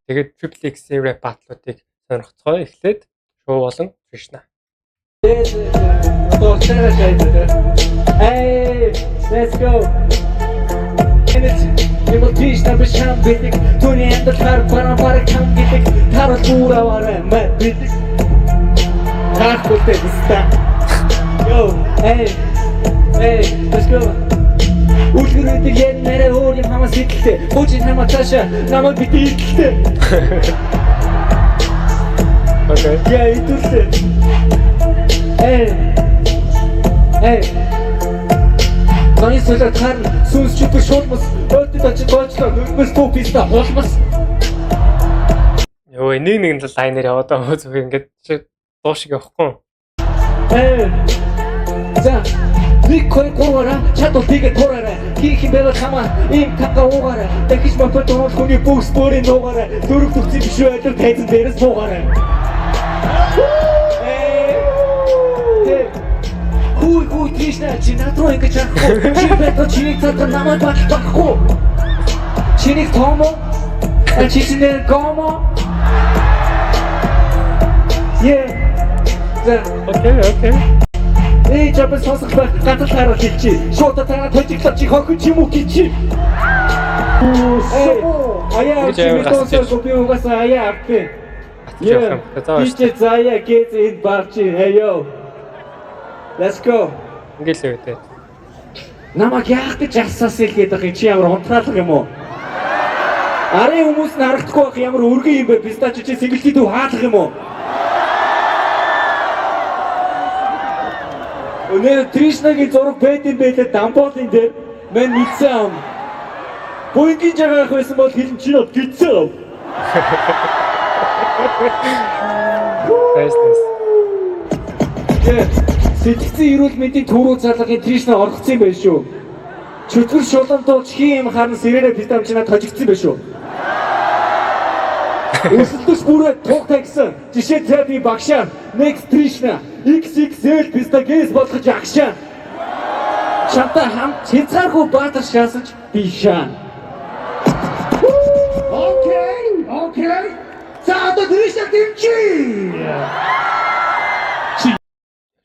Тэгээд Triple X rap батлуудыг сонирхцгоо эхлээд шоу болон Krishna. Hey, let's go. Юм тийш та бишам битик түүний амтлаар бараа кам гэдэг тарал дуураваарай мэ битик таархултай биста yo hey let's go үлгэрүүдийг яг нэрээ өөр юм хамаас итлээ хуучин хамаа цаашаа намайг бити итлээ Okay. Yeah, итлээ hey Гани солиод харна сүнс чөтгөр шуулмас өөдөд очиж боочлоо нүгмэс туписта хулмас Йоо нэг лайнер яваад байгаа зүг ингээд дуу шиг явахгүй. За нэг кой гурваараа чадвал тэгээ тураарай хийх юм байвал хамаа ийм танга уугаарай дахиж мопед уул хүний бүс бүрийн нуугаарай дөрөв төвцөй биш байлаа тайзан дээрээс буугаарай Хүй Кришна чи надруу ингэж яахгүй чи бэтэ чиний цаатар намайг батлахгүй чиний томо чи чиний гомо Okay. Эй чапс сонсох байх гадал хараа хэлчих шууд танаа тожиглоо чи хохин ч юм уу гэж аяа чи тосоо би угаасаа аяа авпэ Ичээ заяа гэж энэ барчи hey yo Let's go. Ингээл үү. Намайг яах гэж асуусан л гэдэг юм чи ямар унтраалга юм уу? Арын хүмүүс нь харагдахгүй байх ямар өргөн юм бэ? Пистач чи сэнгэлтий дүү хаалах юм уу? Өнөө Тришнагийн зураг байд юм байлаа дамболын дээр мэн мэдсэн ам. Бүнгийн жагаах байсан бол хэлэн чи нот гитсэн. Nice. Сэтгцэн эрүүл мэндийн төрөө залгагийн Тришна оргоцсон юм байна шүү. Чөтгөр шулан дууч хин юм харна сэрээрээ питамчнаа тожигдсон байна шүү. Өсөлтөс бүрээ тугтай гэсэн. Жишээ зэ би багшаа. Next Trishna XXL пистагээс болгож агшаа. Чамтай хамт цэцааргүй баатар шаасаж би шаа. Окей. За одоо Trishna дэмжи.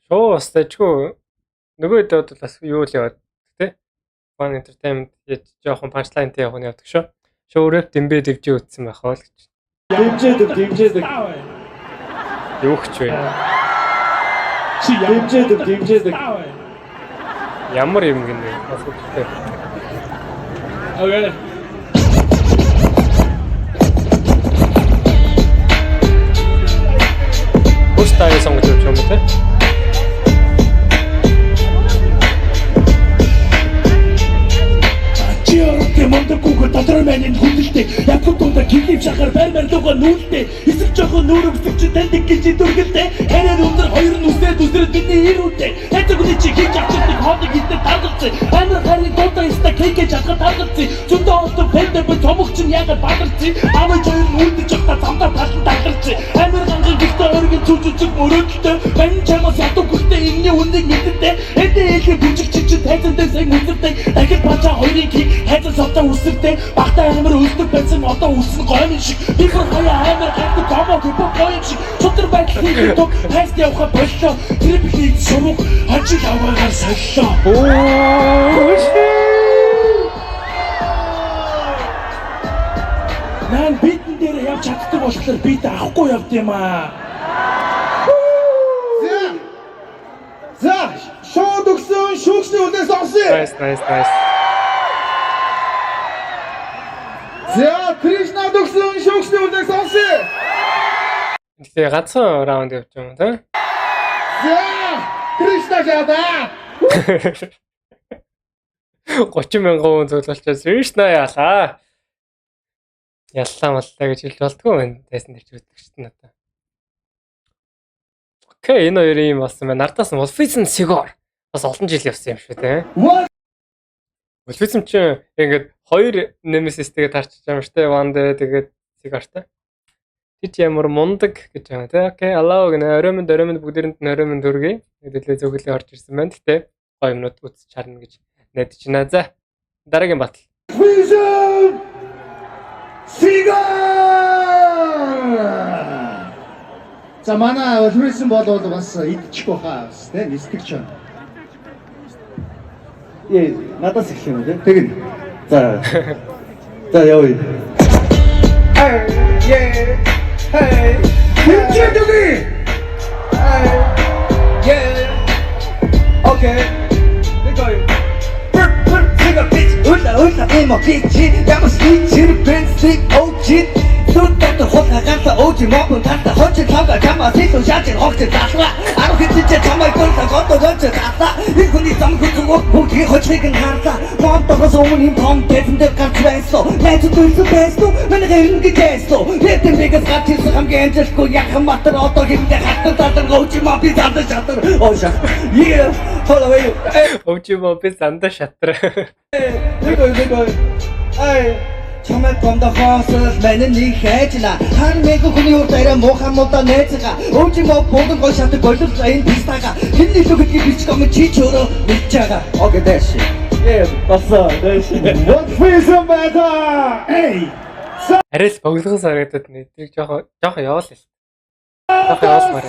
Шоу бас тажгүй нөгөө хэд бас юу л яваад тий. Fun entertainment яж жоохон punchline-тэй явах нь явдаг шүү. Шоу рэп дэмбэ дэвжээ үтсэн байх бол гэж. Дэмжээдэг. Юу ч вэ? Чи дэмжээдэг. Ямар юм гинэ. Бас үгүй. Okay. Пустая сонгож юм тий. Мондог гүгэр дотроо маань хүндэлтэй яггүй тунда гинэв шахаар байр лугаа нүүлтэй эсэг жоохон нүрөвсөж танд гэж дүргэлтэй хараар өндөр хоёр нь үсрээд бидний ирүүтэй хайцагны чи хийж авчихдаг хоолыг идэх таргалцсан амар харин дуудаа иста кейкэж авах таргалцсан зөндөө олдон пэндэ томогч нь ягаад бадарцсан амаа хоёр нь үлдэж явах замдаа талан таргалцсан амар ганган гэхдээ өргөн зүжиг мөрөөдөлтэй бань чамаас ядуу гүртэй инний үннийг мэддэг эдээ хэлхий бүжиг чичиг тайзан дээр сайн үзэрдэг дахид бачаа хоёрын кейк хайцаа савтаа үсэрдэг багтаа амар үлдэх байсан одоо үсэн гойн шиг би бүр хаяа амар гайхдаг гомоо гипо гойн шиг чутар байдлыг тог хайст явах боллоо трипл шурууг хажиг аваагаар соллоо Нан битэн дээр явж чаддаг болохоор бит авахгүй явд юм аа. За, шууд өгсөн шүүгчний үлээс орсон. Nice. За, Тришна өгсөн шүүгчний үлээс орсон. Тэгээ ганцхан раунд явж юм тий. За, Тришна жаада. 30,000 хүн зөвлөлчөөс Krishna яалаа. Яллаа маллаа гэж хэлж болтгоо байна. Тайсан дээр ч үздэг шүү дээ надаа. Окей, энэ хоёрын юм болсон байна. Нардаас Wolfism Sigor бас олон жил явсан юм шүү дээ. Wolfism чинь ингээд хоёр Nemesis-тэйгээ тарчиж байгаа юм шүү дээ. One Day тэгээд Sigor-тай. Тэд ямар мундаг гэж байгаа тийм. Окей, алаа гэнэ ороймонд бүгдээрэнд нь ороймонд хүргэе. Хэдүүлээ зөвхөлөө орж ирсэн байна. Гэтэ гоё юмнууд үзэж харна гэж найдаж байна. За дараагийн батал. Wolfism Sigor За манай өлмөрсөн болоод бас идчихгүй хаа бас тийм нисгэрч байна. Надаас их юм үү? Тэгнь. За. За явъя. Hey. Хэмжээ дүгэй. Okay. Ула эмо кичи ямар стичэр бэнсик очит сүрдät хулгайгаас өөжи мокон тата хоч тавга чамаа сэлүү шаач хогч таалга аруу хитчээ чамаа гонса гото гонч тата их хүний зам хүчгөө бүгдийг хочлыг нь харлаа монтогоос өмнө юм том дэсэндээ гарч байсан найз төрсөн байсан манай гэрэн гэж байсан дэтэм бигас гарч ирсэн хамгийн амжилтгүй яхан матар одоо хэмдэ хатан тадар өөжи маа би зандаа шатар ооша yeah follow you өвчи мө би зандаа шатар. Нэг ай чамайг гомдохоос манай нэг хайжна хар мэг хүний урдаараа мухаммада найзгаа өвчим богдон гоо шатыг боловч энэ пистага хинний л гэдгийг бич гом чи ч өөрөө мэдж байгаа. Окей дэш. Баса дэш. What feels better? Эй. Арай л богдохоос харагдаад нэтрийг жоохон яваал л. Жоохон яваалмаар.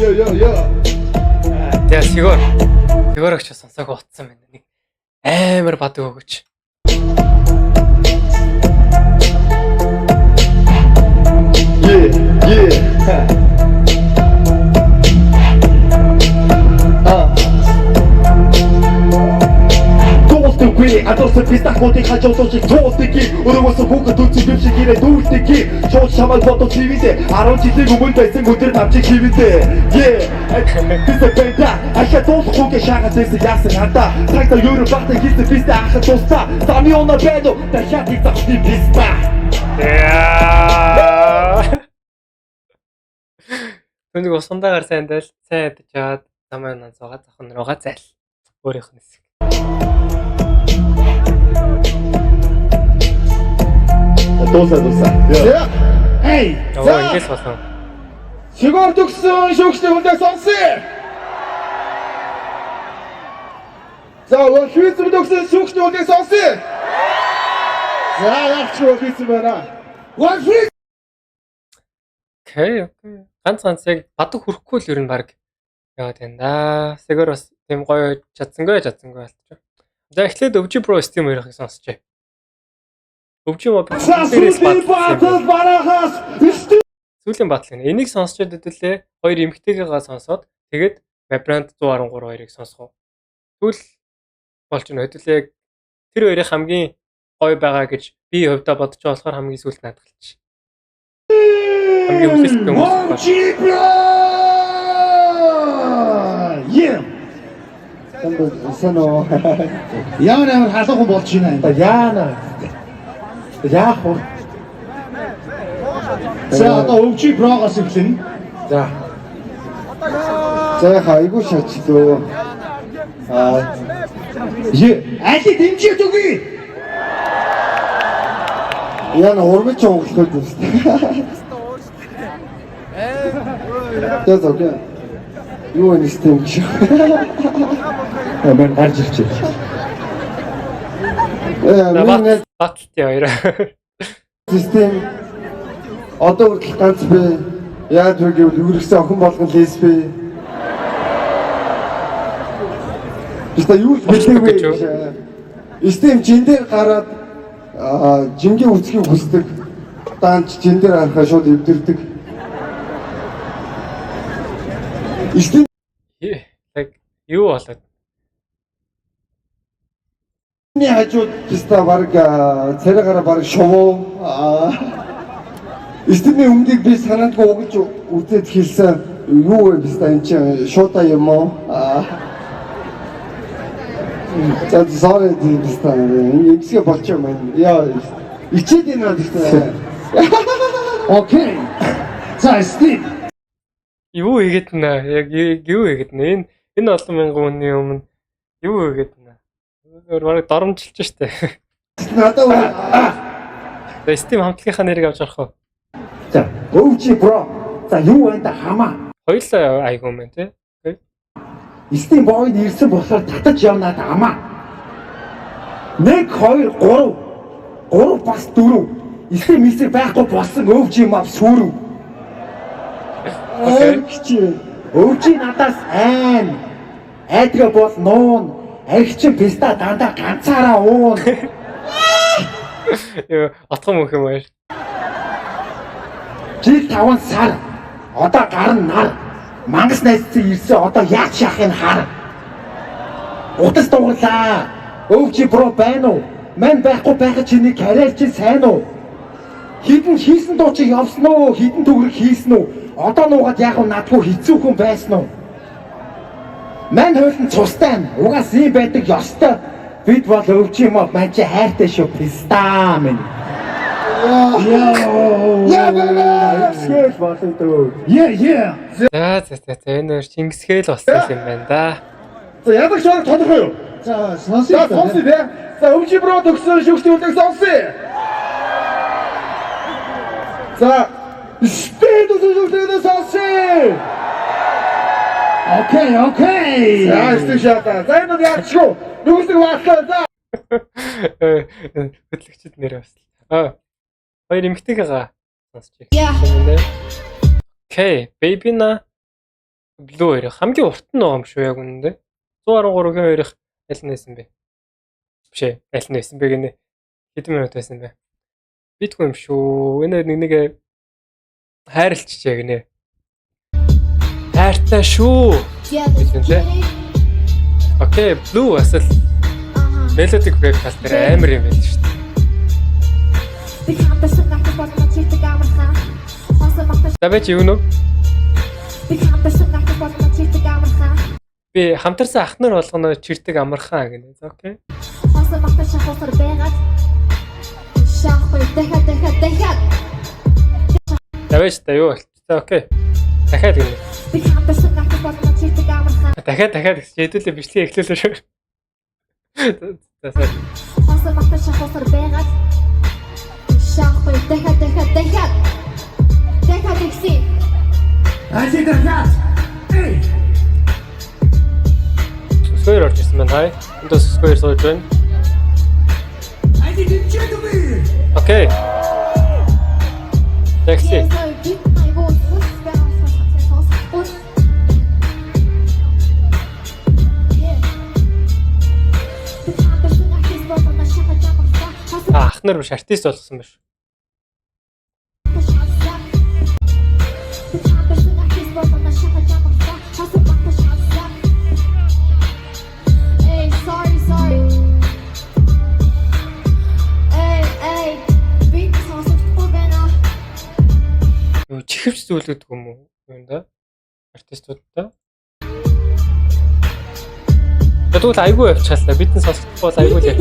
Тэгээ Сигор огч сонсоог утсан байна. Нэг амар бадаг өгөөч. Туултгүй адуусан пистахуудыг хажуулж туултыг өрөөс хүүхэд үгүй юм шиг ирээ дүүлтэг шууд шамал бодож ивэдэ 10 жилийн өмнө байсан өдөр навчиг ивэдэ бисэпэда ахаа туулахгүй шахаад байсан яасан хата цагта юуруу багтаа хийсэн бистэ ахаа туустаа самиона бэдо дахиад ихтэй биста Түүнийг усандаагаар сайн ядаж чаад замаа нансаага зохон руугаа зайл. Өөрийнх нь хэсэг. Дуусаа. Эй. За ингээс болсон. Сигор төгсөн шүүгчний хүндээ сонсъё. За хүйцэн төгсөн шүүгчний хүндээ сонсъё. За яах ч хүйцэн байна. Окей. Ганц яг бадаг хүрхгүй л ер нь баг яваад байна да. Сигор бас тийм гоё чадсангүй болчих. За эхлээд өвчи про Steam 2-ыг сонсчээ. Өвчи моб сүүлийн батал гэнэ. Энийг сонсчод хэдүүлээ хоёр эмгтэйгээ сонсоод тэгээд Vibrant 113-2-ыг сонсгоо. Тэгвэл болж байна. Хэдүүлээ тэр хоёрын хамгийн гоё байгаа гэж би хувьдаа бодож байгаа болохоор хамгийн сүүлд надад галч. Хамгийн хүсэлттэй хүмүүс. Санаа ямар халуухан болж байна. Яана. Яах вэ? За одоо өвчи прогоос эхлэн. За. За хайгуу шачлоо. Али дэмжиж өгье. Яна урмч ууглах гэдэг. За окей. Юу энэ систем гэж. Мен гарч ирчих. Миний Баталтай хоёр. систем одоо хүртэл ганц би яаж вэ гэвэл үргэлжлэн охин болгон лесби. Биста юу ч хэлээгүй. Систем жиндэр гараад жингийн үсгийг хүсдэг. Даанч жиндэр харахаа шууд эвдэрдэг. Систем Яг юу болоод Миний хажууд биста баг царайгаараа баг шовоо. Системийн өмнөд би санаандгүй угаж үзээд хэлсэн юу вэ биста энэ чинь шуута юм уу? За sorry биста энэ имсгээ болчих юм байна. Яа ичээд энэ биста. Окей. За Стив. юу хийгээд нэ? Яг юу хийгээд нэ? Энэ олон мянган хүний өмнө юу хийгээд нэ? Бараг доромжилж штэ. Надад Steam хамтлагийнхаа нэрийг авч орох уу? за өвчи бро. За юу вэ да хамаа. Хоёулаа айгуу мэн тий. Steam боонд ирсэн болохоор татаж явнаа да хамаа. 1 2 3 3 бас 4 Эсрэг байхгүй болсон өвч юм ав сүрв. Өвч надаас айдга бол нуун. Аригч писта дандаа ганцаараа уун. Юу отгон мөх юм аа. Жил 5 сар. Одоо гарна нар. Мангас найзсан ирсэн одоо яаж шахахын хар. Утас дуурлаа. Өвчи бро байна уу? Ман байхгүй байхад чиний карьер чинь сайн уу? Хідэн хийсэн дуу чи явсан уу? Хідэн төгрөг хийсэн үү? Одоо нуугаад яг надгүй хэцүү хүн байсан уу? Ман хойлон цустай нь угаас ийм байдаг ёстой. Бид бол өвчи юм аа ман чи хайртай шүү писта минь. Яа скэл болоо дөө. Yeah. За энэ хоёр Чингисхэл болсон юм байна да. За ямар ч orang тодорхой юу? За сонсъё. Сонсъё те. За өвчи бро төгсөн шүгчтэй үлдэх сонсъё. За спид үзүүлдэг сонсъё. Окей. За стишата. За энэ яачгүй. Нүгсэг баалаа. За. Хөтлөгчд нэрээ бас. Хоёр эмэгтэйгээ сонсчих. Окей, Baby на Blue хоёр хамгийн урт нь байгаа юм шүү яг үнэндээ. 113-ийн хоёрыг аль нь байсан бэ? Биш ээ, аль нь байсан бэ гэнэ. Хэдэн минут байсан бэ? Битгүй юм шүү. Энэ нэг хайрлчжээ гинэ. Хайртай шүү. Окей, Blue асал Melodic Breakfast дээр амар юм байл шүү дээ. Давай чи юу нөө? Би хамтарсан ах нар болгоно чирдэг амархан гэнэ. За окей. Давай та юу болчих. За окей. Дахиад гэнэ. Дахиад гэж хэдүүлээ бичлэгээ эхлүүлээ шүү. За. Сквер орж ирсэн байна. Хай. Энд сквер сууж байна. Окей. Такси. Ах нар биш артист болгосон биш. Чихвч зүйлүүд юм уу юм да? Артистуудтай. Тэгвэл айгүй явчихлаа. Бидний сонсохгүй бол айгүй л яа.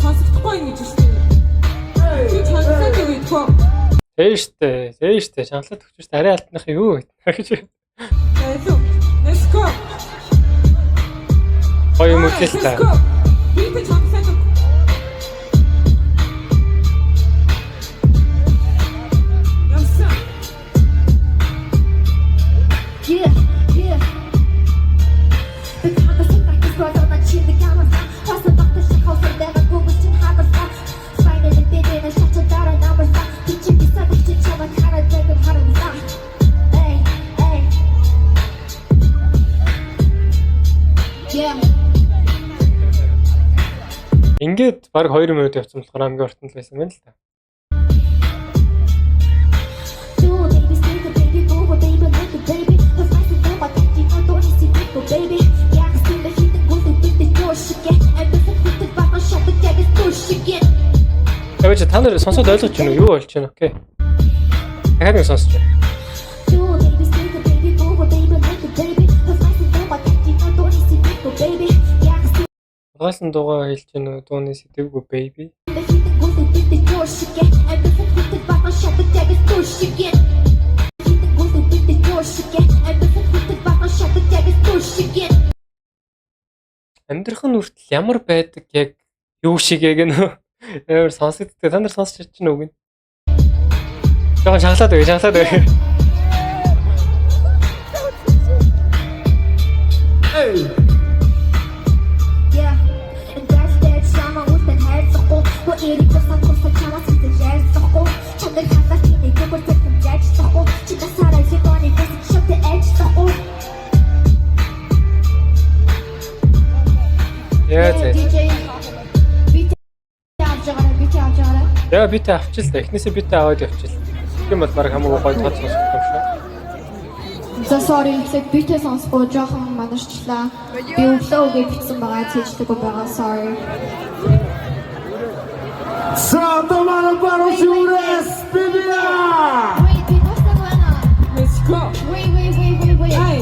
Сонсохгүй ингэж үстэй. Би чангалаад өгөхгүй. Тэйштэй. Чангалаад өгч шүү дээ. Арай алтных юу гэж. Let's go. Гоё юм үгүй л та. Би чангалаад өг. Ингээд баг 2 минут явсан болохоор хамгийн урт нь байсан байна л та. Тэгвэл та нар сонсоод ойлгож байна уу? Юу болж байна? Окей. Дахиад нэг сонсож байна. Гасан дуугаа хэлж байна уу? Дууны сэдвгүй baby. Амьдрах нь хүртэл ямар байдаг яг юу шиг яг нөө амар сонсогддог. Та нар сонсч чадчих нүг нь. Жохон шанглаад өгье. Яа зэ. DJ бит авч байгаарай. Яа бит авчил та. Эхнээсээ бит аваад явчил. Тийм бол баг хамаагүй гоё тод сонсох юм шүү. За sorry, битээ сонсгоо жоохон манарчлаа. Би өглөө бичсэн байгаа цэждэг байгаа. Sorry. Сатамара парашюрес бибиа. Wait, би тусдаг байна. Let's go. Wait. Ай.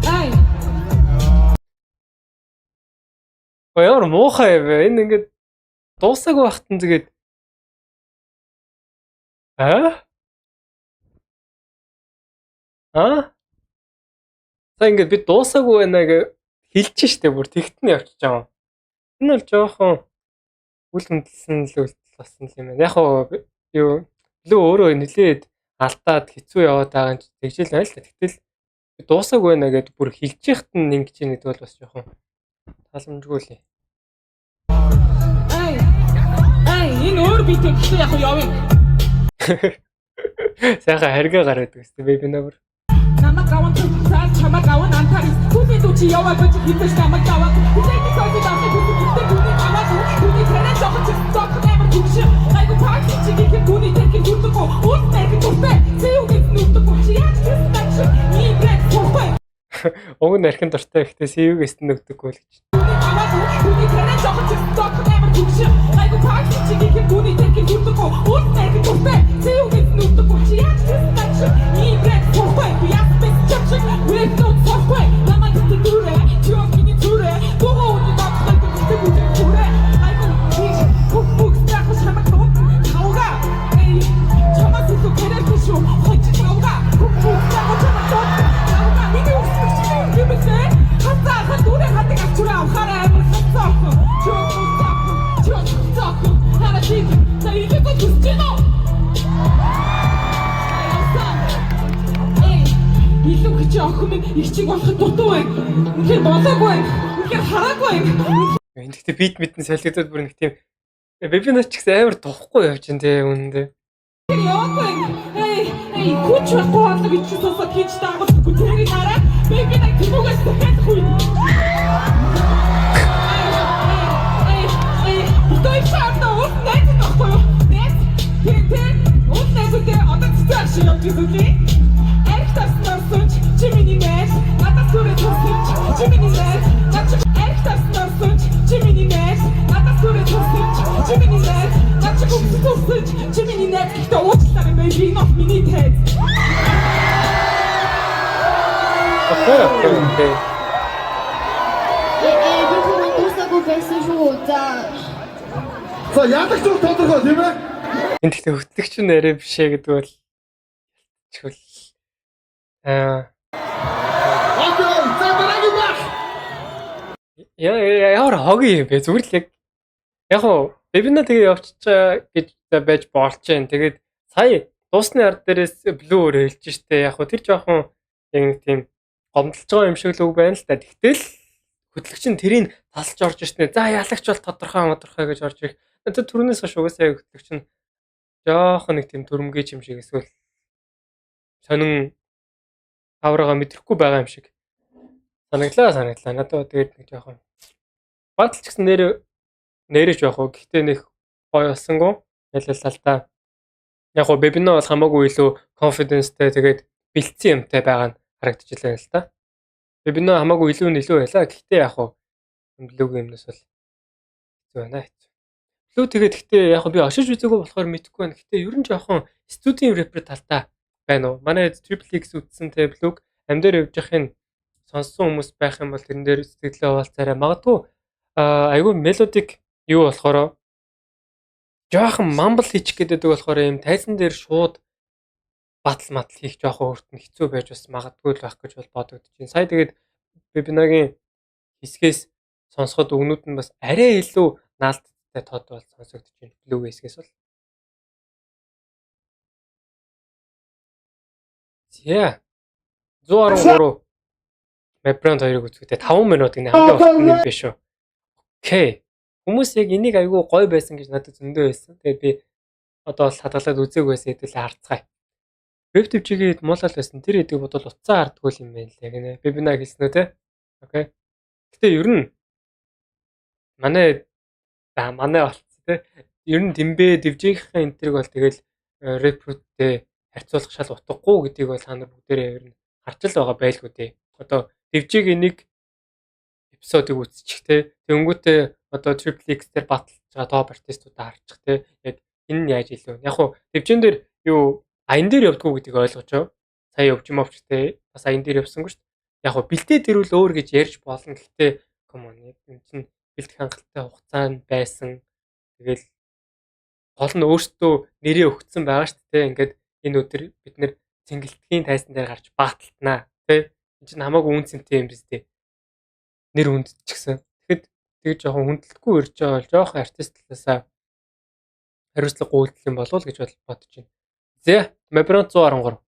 Ай. Ямар муухай вэ? Энэ ингээд дуусаагүй байхад нь тэгээд За ингээд би дуусаагүй байна гэж хэлж штэ бүр тэгт нь явчих жаа. Энэ бол жоохон үл хөдлсөн л үйлдэл болсон юм байна. Яг хоо юу өөрөө нэлээд алдаад хэцүү яваад байгаа юм чи тэгжэл байна л та. Тэгтэл би дуусаагүй байна гэдээ бүр хэлж яхад нь ингэж нэг бол бас жоохон таламжгүй л. Ай, энэ өөр бит өгсөн яг явъя. Сайхан харгаа гараад өгсөн би нэмэр. Намайг гаван цааш чамайг гаван антарис түүний дүүчи яваа гэж хэлсэн намайг гаван хүлээний сойд авах гэдэг түүний аваад түүний танаа жоохон цогцох нэмэр түгш айгу парк чигээр түүний тэрхий хүрдэг уус тэрхий хүрдэг зэвгээс нүддэг чи яаж гэсэн тач ийм брэд хүрдэг Уг нь архин дуртай ихтэй сэвгээс нүддэггүй л гэж. түүний аваад түүний танаа жоохон цогцох нэмэр түгш айгу парк чигээр түүний тэрхий хүрдэг уус тэрхий хүрдэг зэвгээс нүддэг чи яаж гэсэн тач ийм брэд хүрдэг We're so tough, Mama did the do that. You're going to do that. Go on, you're not like the do that. I go, books, that was how I go. Tauga, hey, Thomas is okay at the show. Hold your tauga, books, that was how I go. Tauga, we do give me say. Hasta, do that, I think I'm too loud. How I was stop. Stop. How I think, so you can go to Stino. Илүү гэж охин минь их чиг болоход дутуу байна. Үнэхээр болоогүй байна. Үнэхээр хараагүй байна. Энд гэхдээ бит мэдэн солигдоод бүр нэг тийм бибинаач гэсэн амар тухгүй явж ин тэ үнэндээ. Яваагүй байна. Эй, хүч байхгүй болоо гэж сонсоод хийж таагаад бүтээрийг хараа. Бибинаа тэмүүгээс дахиад хүй. Той чамд уус найз тахгүй юу? Найз. Тэр уус найзтай одоо цэцэр шиг явж үзүүлээ. Эрхтарснаар чимэний найз надад түрээ тусч чимэний найз надад эрхтарснаар чимэний найз надад түрээ тусч чимэний найз надад тусч чимэний найз гэхдээ уучлаарай baby not миний тайз Окей. Би тусаагүй байсан шүү. За яадаг ч тодорхой тийм ээ. Энд гэхдээ хөтлөгч нь арай бишээ гэдэг бол чигэл Окей, за дараагийн баг. Ямар хогийн юм бэ? Зүгээр л яг хоо вебинар тэгээ явчихаа гэж байж болж जैन. Тэгээд сая дуусны ард дээрээс блүү хэлж штэ. Яг хоо тэр жоохон яг нэг тийм гомдолж байгаа юм шиг л үг байна л та. Тэгтэл хөтлөгч нь тэрийг тасалж орж штэ. За ялагч бол тодорхой гэж орж ирэх. Тэр түрүүнээс хойш угаасаа хөтлөгч нь жоохон нэг тийм төрөмгөөч юм шиг эсвэл сонин авраага мэдрэхгүй байгаа юм шиг санагдлаа. Надад тэгээд нэг жоохон баатал ч гэсэн нэрэж байх уу. Гэхдээ нэг гоё болсонгүй ялалаа л та. Яг гоо вебинар бол хамаагүй илүү confidence-тэй тэгээд бэлдсэн юмтай байгаа нь харагдчихлаа л та. Вебинар хамаагүй илүү байлаа. Гэхдээ яг гоо блог юмнаас бол хэцүү байна. Блог тэгээд гэхдээ яг гоо би очиж үзээгүй болохоор мэдэхгүй байна. Гэхдээ ер нь жоохон студийн рэпер талтай байна уу? Манай Triple X үтсэн тэ блог амдэр явж явахын сонссон хүмүүс байх юм бол тэрэн дээр сэтгэлээ хуваалцаарай. Магадгүй айгүй мелодик юу болохоор жоохон мамбл хийчих гэдэг болохоор юм тайзан дээр шууд батал хийх жоохон өөрт нь хэцүү байж бас магадгүй л байх гэж бол бодогдож байна. Сая тэгээд вебинагийн хэсгээс сонсоход өгнүүд нь бас арай илүү наалттай тод бол сонсогдож байна. Блог хэсгээс бол. Яа. 113 Мэбрэнд 2-ыг үзэхдээ 5 минут гинэ хамгийн урт юм биш үү? Окей. Хүмүүс яг энийг айгүй гоё байсан гэж надад зөндөө байсан. Тэгээд би одоо бол хадгалаад үзээгүй байсан хэдүүлээ харцгаая. Веб твчигээд муулал байсан. Тэр хэдийг бодвол уцаа хардггүй юм байна л яг нэ. Вебинар хэлсэн үү те? Окей. Гэтэ ер нь Манай болцсон те. Ер нь Димбэ, Дивжийнхээ энтриг бол тэгэл рекруттэй харьцуулах шал утгагүй гэдгийг бол та нар бүгдээрээ ер нь харж л байгаа байлгүй дээ. Одоо Дивжиг энийг эпизодыг үзчих те. Тэнгүүтээ одоо Triple X дээр баталж байгаа топ артистуудаа харчих те. Яг энэ нь яаж илүү. Яг хуу Дивжин дээр юу аян дээр явдггүй гэдгийг ойлгож байгаа. Сая явж юм авч те. Бас аян дээр явсангүй шүү дээ. Яг хуу бэлтээд ирвэл өөр гэж ярьж болно. Гэхдээ come on энэ чинь бэлтгэх хангалттай хугацаа нь байсан. Тэгэл гол нь өөртөө нэрээ өгсөн байгаа шүү дээ. Ингээд энэ өдөр бид нэр цэнгэлтгийн тайзан дээр гарч бааталтнаа тий. Энэ чинь хамаагүй үнцэнтэй юм биз дээ. Нэр хүндчихсэн. Тэгэхэд тэг жоохон хүндэлтгүй ирж байгаа бол жоохон артист талаасаа хариуцлага гуйлдах юм болов уу гэж бодож байна. Зэ Мебрант 113.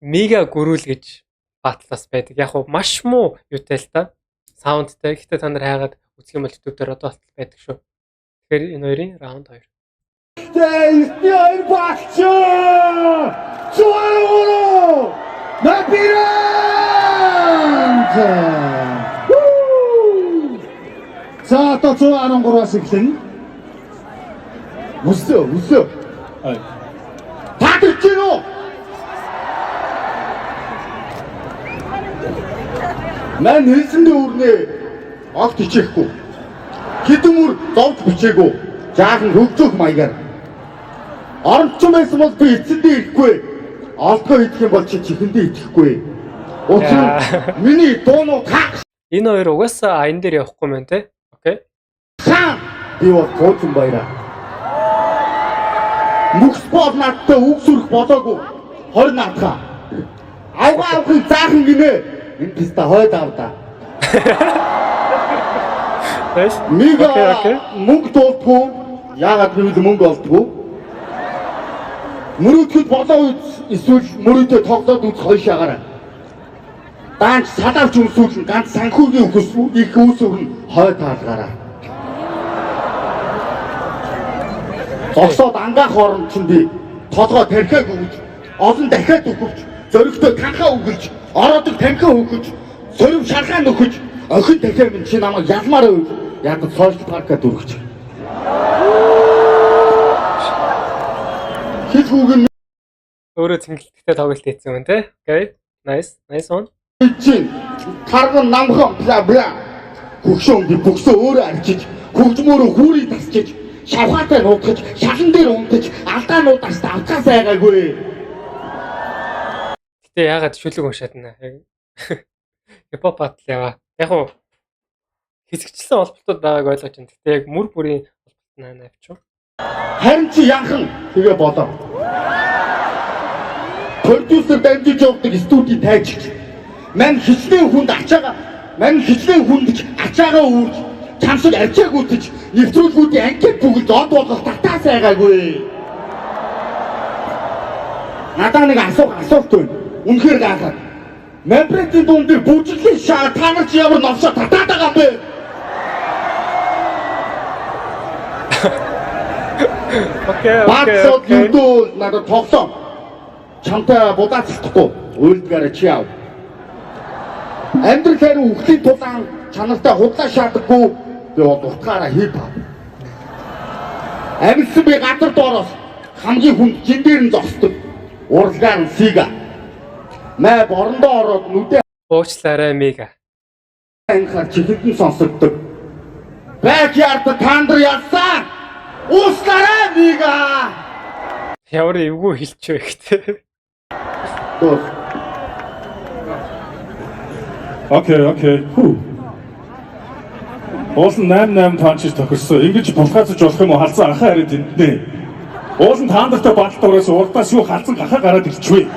Мега гүрүүл гэж баатлаас байдаг. Яг хуу маш муу юутай л та. Саундтай. Гэхдээ та нар хайгаад үзэх юм бол YouTube дээр одоо болтол байдаг шүү. Тэгэхээр энэ хоёрын раунд 2. Тэйсний багч! Чуаруу! Напирант! За одоо 113-аас эхлэн. Өсөө. Татж гинөө. Ман хэлсэндээ үрнэ. Огт ичээхгүй. Хитэн үр зовж бичээгүй. Жаахан хөвжөөх маягаар. Оромчсон байсан бол би эцэндээ ирэхгүй. Олдгоо идэх юм бол чи чихэндээ идэхгүй. Учир нь миний дуунууд хаа. Энэ хоёр угаасаа аян дээр явахгүй мэн те. Окей. Би бол тооцсон баяраа. Мөхс бол надтай үг сүрэх болоогүй. 20 наадхаа. Авахын заахан гинэ. Энэ теста хойд авдаа. Мига мөнгө толдгүй. Яагаад гэвэл мөнгө олдгүй. Мөрөдгөд болоо эсвэл мөрөдөө тоглоод үз хоёр шагаараа. Даанч салаавч өмсүүл нь ганц санхүүгийн их үүсвэр нь хойд таалгаараа. Зогсоод ангаах орон чинь би толгой тархиаг өгч, олон дахиад өгч, зөрөгтэй танхаа өгч, ороодог танхаа өгч, сөрөв шархаа нөхөж, охин дахиад минь чи намайг ялмаар өгч, яг сошиал паркад өргөж. Хэлгүүг нь өөрөө цэнгэлттэй тоглолт хийсэн юм те. Окей. Nice one. чи тарган намхан бла. Хөгшөөн би бөксөө өөрөө арчиж, хөгжмөөрөө хүүрийг тасчиж, шавхаатай нуудгаж, шалан дээр унтаж, алдаануудаас давтгаас байгаагүй. Гэтэ яагаад шүлэг уншаад нэ. Хипхоп батл яваа. Яг уу хэсэгчлэн холболтууд байгааг ойлгож байна. Гэтэ яг мөр бүрийн холболт навчуу. Харин чи янхан тэгээ болоо. Продюсер дамжиж явдаг студийн тайжч. Ман хичнээн хүнд ачаагаа үүрж, чамсаг арчааг үтэж, нэвтрүүлгүүдийн анкет бүгд од болгох татаа сайгаагүй. Надаа нэг асуулт байна. Үнэхээр гайхаад. Мембрийн дунд дээр бүжиглэн шаа та нар чи ямар новшоо татаад байгаа юм бэ? Окей. Бацод юудуу надад тоглоо. Чамтай будаацдахгүй. Үйлдгээрээ чи яав. Амьдрал хариу үхлийн тулаан чанартай худлаа шаардаггүй. Би бол утгаараа хийв. Амьдсан би газар доороос хамгийн хүнд жин дээр нь зогсдог. Уралгаар нь сига. Мэ борондоо ороод нүдэ Уучлаарай Мега. анхаар чихэндэн сонсогддог. Бэкярд тандр ялсан. Уучлаарай Мега. Ямар эвгүй хэлчихвэ гэхдээ. Окей. Уулын 8 панчиж тохирсон. Ингэж булгаацж болох юм уу? Халзан анхаа хараад энднэ. Уулын таандартай баталтуураас урдаас юу халзан гахаа гараад ирчихвэ.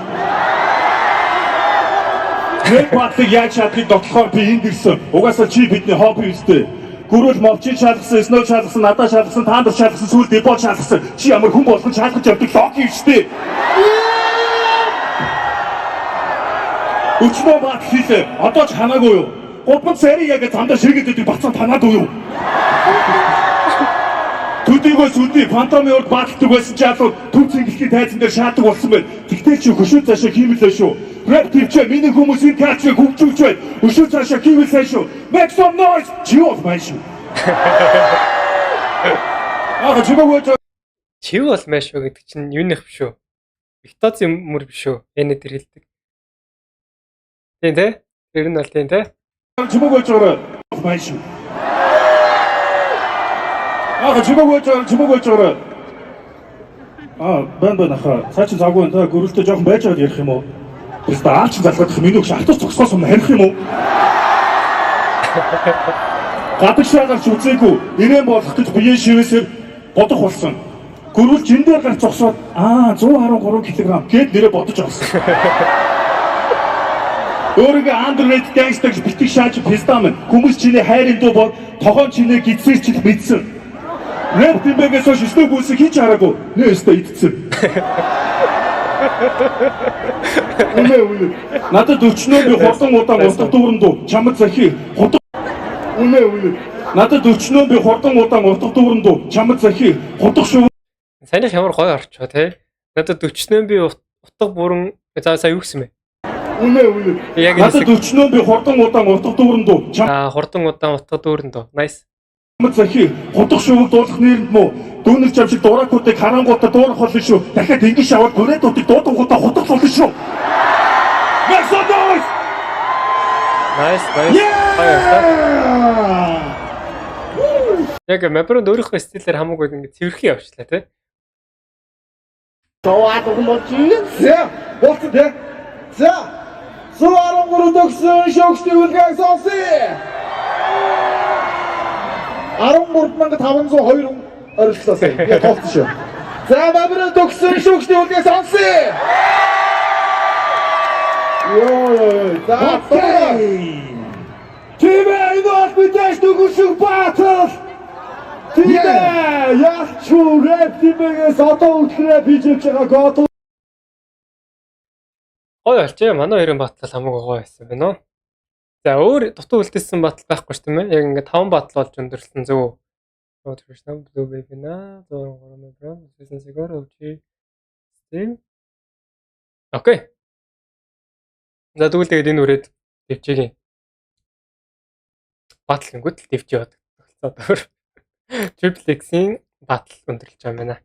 Нэг батлыг яаж чадхыг дотлохоор би энд ирсэн. Угаасаа чи бидний хобби үстэй. Гүрэл мовчи шалгасан, сноо шалгасан, надаа шалгасан, таандар шалгасан, сүүл дебол шалгасан. Чи ямар хүн болгон шалгаж явдаг логи үстэй. Өчнөө бат хийлээ. Одоо ч ханаагүй юу? 3 сарын яг замдаа ширгээд идэг бацсан танаад уу юу? Төдийгөө сүдний фантомын урд бааталдаг байсан ч ялуу төв цэнгэлтийн тайзан дээр шаадаг болсон байл. Тэгтэл чи хөшөө цаашаа хиймэлээ шүү. Rap төвчөө миний хүмүүсийн качрыг хөгжүүлж байна. Өшөө цаашаа хийвэл сайн шүү. Make some noise. Чи бол маань шүү. Аа чимээгөө Чи бол маш шүү гэдэг чинь юу нэх биш үү? Викторийн мөр биш үү? Энэ дээр хэлдэг. Тийм те? Тэр нь бол тийм те? чимээгөө чороо маань шүү. Аа чимээгөө чороо. Бан аха. Цаа чи завгүй энэ гөрөлтөө жоохон байж байгаа ярих юм уу? Тэс даач залгах миний өгш алтус цогсоос юм харих юм уу? Гадагшаагаар ч үзээгүй инээн болох гэж биеэ шивээсээр бодох болсон. Гөрвөл жин дээр гарч зогсоод 113 кг гээд нэрээ бодож авсан. Өөрийгөө underrated gangster гэж битгий шааж пистамын хүмүүс чиний хайрын дуу бод тогоон чиний гидсээр чил мэдсэн. Рэп тэмбэгээс хойш өстөг үсэг хийж хараагүй. Нэ өстө идсэн. Үнэ. Надад өчнөө би хурдан удаан уртдаг дүүрэн дүү. Чамд захи хурдан. Үнэ. Надад өчнөө би хурдан удаан уртдаг дүүрэн дүү. Чамд захи хурдан шүү. Санийх ямар гоё орчоо те. Надад өчнөө би утга бүрэн сая юу гэсэн бэ? Үнэ. Яг Надад өчнөө би хурдан удаан уртдаг дүүрэн дүү. хурдан удаан утга дүүрэн дөө. Nice. Чамд захи хурдан шүүг дуулах нэрэнд мө. Дүүнер чам шиг дураакуудыг харангуудаа дуурах болно шүү. Дахиад ингэж аваад бүрээдүүдийг дуудангуудаа хутгах болно шүү. Make some noise. Nice. Яг мэбрэнд өөрийнхөө стилээр хамаагүй ингэ цэвэрхэн явчлаа те. Товаад өгмөч. Болтой те. За. 113 төгсөн шогчны үлгээг сонсъё. 13502 орилуулсан. Би тоолсон шүү. За бабрын төгсөн шогчны үлгээг сонсъё. Йоо. За. Тимээ нот битэш төгсөн батал. Тимээ яач рэп тимээс одоо үлгэрээ бижиж байгаа гот. Гоё болчих. Манай хоёрын батал хамаагүй гоё байсан байна уу? За өөр дутуу үлдээсэн батал байхгүй ш тийм ээ. Яг ингээд 5 батал болж өндөрлсөн зөв. Traditional blue baby на 103 брон season сигар өвчи. Тийм. Окей. За тэгвэл тэгээд энэ үрээд дэвчээгийн батал гингүүд л дэвч яваад. Triple X-ийн батал өндөрлж байгаа юм байна.